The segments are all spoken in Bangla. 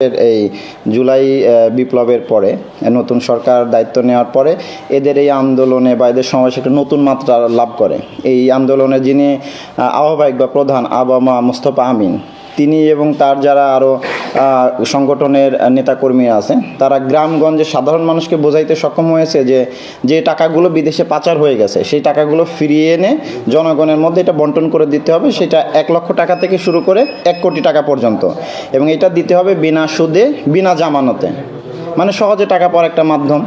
এই জুলাই বিপ্লবের পরে নতুন সরকার দায়িত্ব নেওয়ার পরে এদের এই আন্দোলনে বা এদের সমাবেশ একটা নতুন মাত্রা লাভ করে। এই আন্দোলনে যিনি আহ্বায়ক বা প্রধান আবামা মুস্তফা আমিন, তিনি এবং তার যারা আরও সংগঠনের নেতাকর্মীরা আছে, তারা গ্রামগঞ্জে সাধারণ মানুষকে বোঝাইতে সক্ষম হয়েছে যে টাকাগুলো বিদেশে পাচার হয়ে গেছে সেই টাকাগুলো ফিরিয়ে এনে জনগণের মধ্যে এটা বন্টন করে দিতে হবে। সেটা 1 লক্ষ টাকা থেকে শুরু করে 1 কোটি টাকা পর্যন্ত, এবং এটা দিতে হবে বিনা সুদে বিনা জামানতে, মানে সহজে টাকা পাওয়ার একটা মাধ্যম।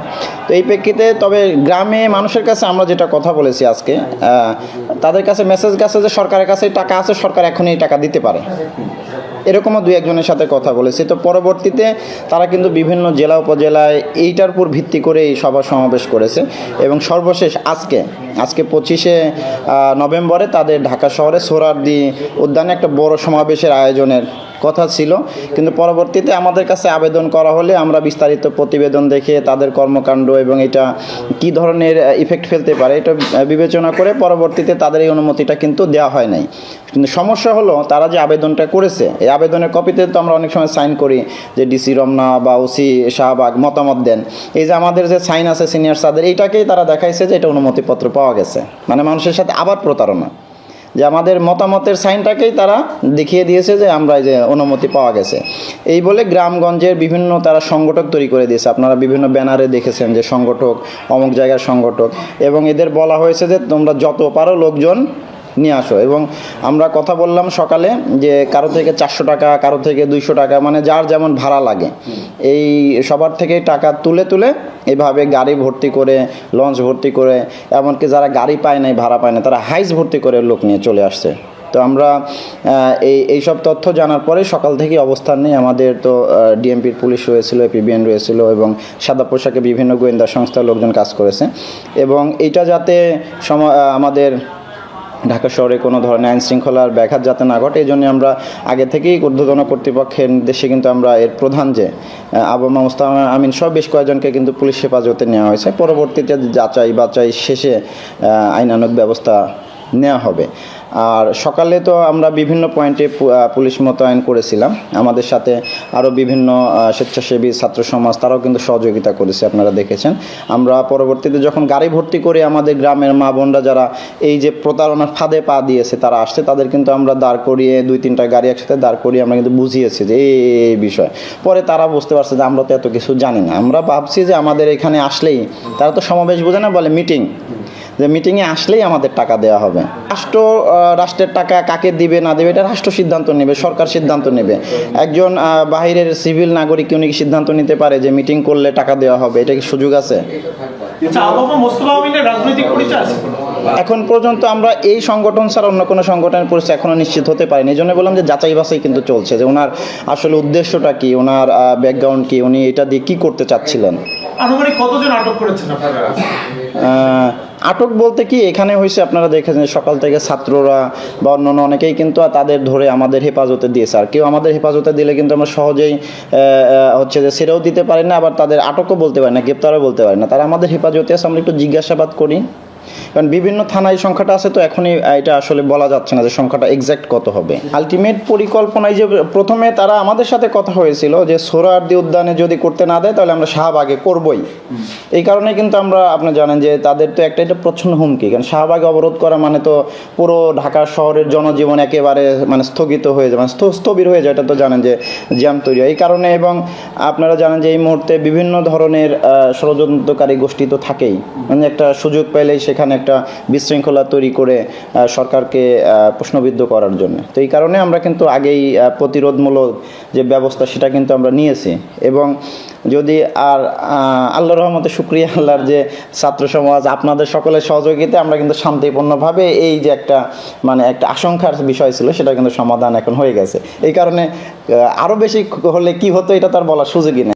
তো এই প্রেক্ষিতে তবে গ্রামে মানুষের কাছে আমরা যেটা কথা বলেছি আজকে, তাদের কাছে মেসেজ গেছে যে সরকারের কাছে টাকা আছে, সরকার এখনই এই টাকা দিতে পারে, এরকমও 2-1 জনের সাথে কথা বলেছি। তো পরবর্তীতে তারা কিন্তু বিভিন্ন জেলা উপজেলায় এইটার উপর ভিত্তি করে এই সভা সমাবেশ করেছে, এবং সর্বশেষ আজকে 25শে নভেম্বরে তাদের ঢাকা শহরে সোহরাওয়ার্দী উদ্যানে একটা বড় সমাবেশের আয়োজনের কথা ছিল। কিন্তু পরবর্তীতে আমাদের কাছে আবেদন করা হলে আমরা বিস্তারিত প্রতিবেদন দেখে তাদের কর্মকাণ্ড এবং এটা কি ধরনের ইফেক্ট ফেলতে পারে এটা বিবেচনা করে পরবর্তীতে তাদের এই অনুমতিটা কিন্তু দেওয়া হয় নাই। কিন্তু সমস্যা হলো, তারা যে আবেদনটা করেছে এই আবেদনের কপিতে তো আমরা অনেক সময় সাইন করি যে ডিসি রমনা বা ওসি শাহবাগ মতামত দেন, এই যে আমাদের যে সাইন আছে সিনিয়র সাদের, এইটাকেই তারা দেখাইছে যে এটা অনুমতিপত্র পাওয়া গেছে। মানে মানুষের সাথে আবার প্রতারণা, যে আমাদের মতামতের সাইনটাকেই তারা দেখিয়ে দিয়েছে যে আমরা এই যে অনুমতি পাওয়া গেছে। এই বলে গ্রামগঞ্জের বিভিন্ন তারা সংগঠক তৈরি করে দিয়েছে। আপনারা বিভিন্ন ব্যানারে দেখেছেন যে সংগঠক অমুক জায়গার সংগঠক, এবং এদের বলা হয়েছে যে তোমরা যত পারো লোকজন নিয়ে আসো। এবং আমরা কথা বললাম সকালে যে কারো থেকে 400 টাকা, কারো থেকে 200 টাকা, মানে যার যেমন ভাড়া লাগে এই সবার থেকেই টাকা তুলে এভাবে গাড়ি ভর্তি করে, লঞ্চ ভর্তি করে, এমনকি যারা গাড়ি পায় নাই, ভাড়া পায় না, তারা হাইস ভর্তি করে লোক নিয়ে চলে আসছে। তো আমরা এইসব তথ্য জানার পরে সকাল থেকে অবস্থান নেই। আমাদের তো ডিএমপির পুলিশ রয়েছিল, এপিবিএন রয়েছিল, এবং সাদা পোশাকে বিভিন্ন গোয়েন্দা সংস্থার লোকজন কাজ করেছে। এবং এটা যাতে আমাদের ঢাকা শহরে কোনো ধরনের আইন শৃঙ্খলার ব্যাঘাত যাতে না ঘটে, এই জন্য আমরা আগে থেকেই ঊর্ধ্বতন কর্তৃপক্ষের নির্দেশে কিন্তু আমরা এর প্রধান যে আবামা মুস্তফা আমিন সহ বেশ কয়েকজনকে কিন্তু পুলিশ হেফাজতে নেওয়া হয়েছে। পরবর্তীতে যাচাই বাছাই শেষে আইনানুগ ব্যবস্থা নেওয়া হবে। আর সকালে তো আমরা বিভিন্ন পয়েন্টে পুলিশ মোতায়েন করেছিলাম, আমাদের সাথে আরও বিভিন্ন স্বেচ্ছাসেবী ছাত্র সমাজ তারাও কিন্তু সহযোগিতা করেছে, আপনারা দেখেছেন। আমরা পরবর্তীতে যখন গাড়ি ভর্তি করে আমাদের গ্রামের মা বোনরা যারা এই যে প্রতারণার ফাঁদে পা দিয়েছে তারা আসছে, তাদের কিন্তু আমরা দাঁড় করিয়ে 2-3টা গাড়ি একসাথে দাঁড় করিয়ে আমরা কিন্তু বুঝিয়েছি যে এই বিষয়। পরে তারা বুঝতে পারছে যে আমরা তো এত কিছু জানি না। আমরা ভাবছি যে আমাদের এখানে আসলেই, তারা তো সমাবেশ বোঝে না, বলে মিটিং, যে মিটিংয়ে আসলেই আমাদের টাকা দেওয়া হবে। রাষ্ট্রের টাকা কাকে দিবে না দেবে এটা রাষ্ট্র সিদ্ধান্ত নেবে, সরকার সিদ্ধান্ত নেবে। একজন বাহিরের সিভিল নাগরিক উনি কি সিদ্ধান্ত নিতে পারে যে মিটিং করলে টাকা দেওয়া হবে? এটা কি সুযোগ আছে? এখন পর্যন্ত আমরা এই সংগঠন ছাড়া অন্য কোনো সংগঠনের পরিচয় এখনো নিশ্চিত হতে পারিনি। এই জন্য বললাম যে যাচাই বাছাই কিন্তু চলছে, যে ওনার আসলে উদ্দেশ্যটা কি, ওনার ব্যাকগ্রাউন্ড কি, উনি এটা দিয়ে কী করতে চাচ্ছিলেন। আনুমানিক কতজন আটক করেছেন আপনারা? আটক বলতে কি, এখানে হয়েছে আপনারা দেখেছেন সকাল থেকে ছাত্ররা বা অন্যান্য অনেকেই কিন্তু তাদের ধরে আমাদের হেফাজতে দিয়েছে। আর কেউ আমাদের হেফাজতে দিলে কিন্তু আমরা সহজেই হচ্ছে যে ছেড়েও দিতে পারি না, আবার তাদের আটকও বলতে পারি না, গ্রেপ্তারও বলতে পারি না। তারা আমাদের হেফাজতে আছে, আমরা একটু জিজ্ঞাসাবাদ করি, কারণ বিভিন্ন থানায় সংখ্যাটা আছে, তো এখনই এটা আসলে বলা যাচ্ছে না যে সংখ্যাটা এক্স্যাক্ট কত হবে। আলটিমেট পরিকল্পনায় যে প্রথমে তারা আমাদের সাথে কথা হয়েছিল যে সোহরাওয়ার্দী উদ্যানে যদি করতে না দেয় তাহলে আমরা শাহবাগে করবই। এই কারণে কিন্তু আমরা, আপনি জানেন যে তাদের তো এটা প্রচ্ছন্ন হুমকি, কারণ শাহবাগে অবরোধ করা মানে তো পুরো ঢাকা শহরের জনজীবন একেবারে মানে স্থগিত হয়ে যায়, মানে স্থবির হয়ে যায়, এটা তো জানেন যে জ্যাম তৈরি হয় এই কারণে। এবং আপনারা জানেন যে এই মুহূর্তে বিভিন্ন ধরনের ষড়যন্ত্রকারী গোষ্ঠী তো থাকেই, মানে একটা সুযোগ পেলেই সেখানে একটা বিশৃঙ্খলা তৈরি করে সরকারকে প্রশ্নবিদ্ধ করার জন্য। তো এই কারণে আমরা কিন্তু আগেই প্রতিরোধমূলক যে ব্যবস্থা সেটা কিন্তু আমরা নিয়েছি। এবং যদি আর আল্লাহর রহমতে শুকরিয়া আল্লাহর যে ছাত্র সমাজ আপনাদের সকলের সহযোগিতায় আমরা কিন্তু শান্তিপূর্ণভাবে এই যে একটা মানে একটা আশঙ্কার বিষয় ছিল সেটা কিন্তু সমাধান এখন হয়ে গেছে। এই কারণে আরও বেশি হলে কি হতো এটা তার বলার সুযোগই নেই।